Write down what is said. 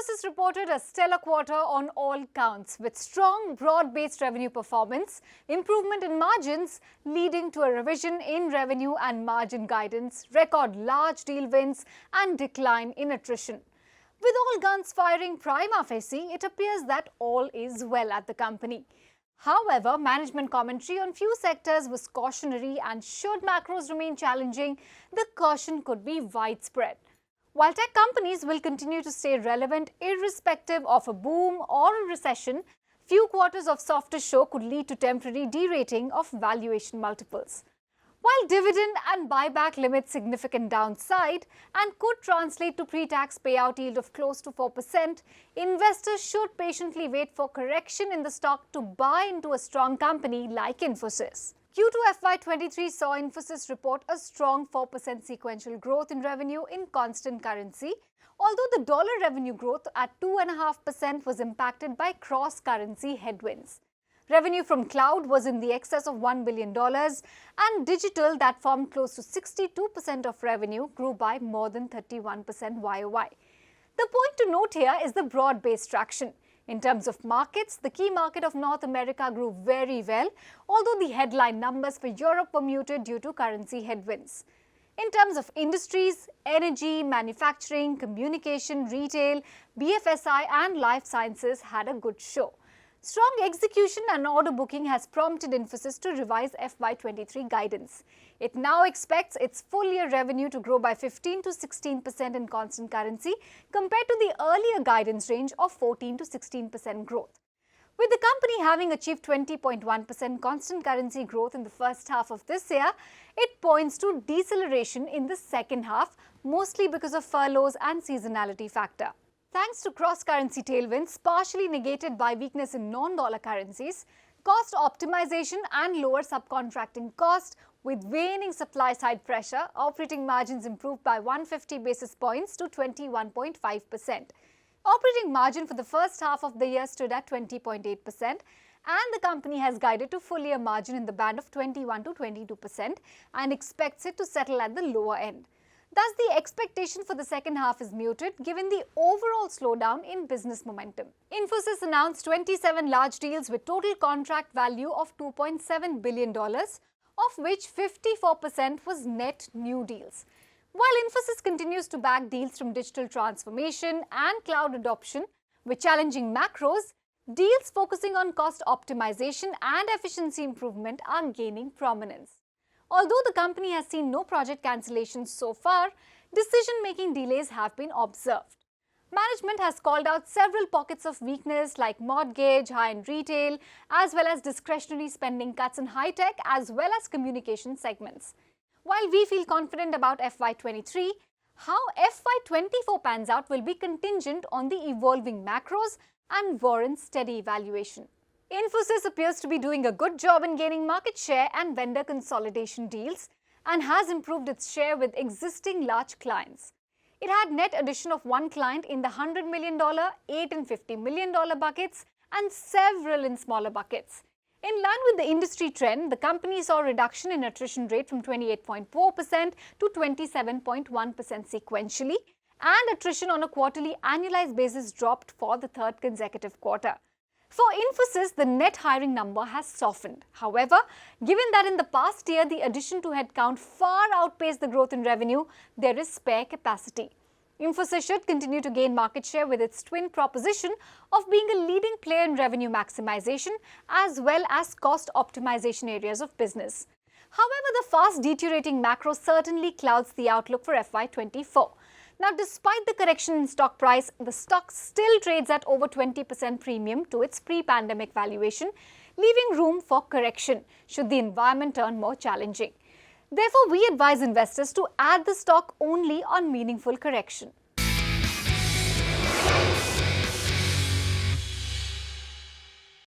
Infosys reported a stellar quarter on all counts, with strong, broad-based revenue performance, improvement in margins, leading to a revision in revenue and margin guidance, record large deal wins, and decline in attrition. With all guns firing prima facie, it appears that all is well at the company. However, management commentary on few sectors was cautionary, and should macros remain challenging, the caution could be widespread. While tech companies will continue to stay relevant irrespective of a boom or a recession, few quarters of softer show could lead to temporary derating of valuation multiples. While dividend and buyback limit significant downside and could translate to pre-tax payout yield of close to 4%, investors should patiently wait for correction in the stock to buy into a strong company like Infosys. Q2 FY23 saw Infosys report a strong 4% sequential growth in revenue in constant currency, although the dollar revenue growth at 2.5% was impacted by cross-currency headwinds. Revenue from cloud was in the excess of $1 billion, and digital, that formed close to 62% of revenue, grew by more than 31% YOY. The point to note here is the broad-based traction. In terms of markets, the key market of North America grew very well, although the headline numbers for Europe were muted due to currency headwinds. In terms of industries, energy, manufacturing, communication, retail, BFSI and life sciences had a good show. Strong execution and order booking has prompted Infosys to revise FY23 guidance. It now expects its full-year revenue to grow by 15 to 16% in constant currency compared to the earlier guidance range of 14 to 16% growth. With the company having achieved 20.1% constant currency growth in the first half of this year, it points to deceleration in the second half, mostly because of furloughs and seasonality factor. Thanks to cross-currency tailwinds, partially negated by weakness in non-dollar currencies, cost optimization and lower subcontracting cost, with waning supply-side pressure, operating margins improved by 150 basis points to 21.5%. Operating margin for the first half of the year stood at 20.8%, and the company has guided to full-year margin in the band of 21 to 22% and expects it to settle at the lower end. Thus, the expectation for the second half is muted given the overall slowdown in business momentum. Infosys announced 27 large deals with total contract value of $2.7 billion, of which 54% was net new deals. While Infosys continues to back deals from digital transformation and cloud adoption with challenging macros, deals focusing on cost optimization and efficiency improvement are gaining prominence. Although the company has seen no project cancellations so far, decision-making delays have been observed. Management has called out several pockets of weakness like mortgage, high-end retail, as well as discretionary spending cuts in high-tech as well as communication segments. While we feel confident about FY23, how FY24 pans out will be contingent on the evolving macros and warrants steady evaluation. Infosys appears to be doing a good job in gaining market share and vendor consolidation deals and has improved its share with existing large clients. It had net addition of one client in the $100 million, $8 and $50 million buckets and several in smaller buckets. In line with the industry trend, the company saw a reduction in attrition rate from 28.4% to 27.1% sequentially, and attrition on a quarterly annualized basis dropped for the third consecutive quarter. For Infosys, the net hiring number has softened. However, given that in the past year the addition to headcount far outpaced the growth in revenue, there is spare capacity. Infosys should continue to gain market share with its twin proposition of being a leading player in revenue maximization as well as cost optimization areas of business. However, the fast deteriorating macro certainly clouds the outlook for FY24. Now, despite the correction in stock price, the stock still trades at over 20% premium to its pre-pandemic valuation, leaving room for correction should the environment turn more challenging. Therefore, we advise investors to add the stock only on meaningful correction.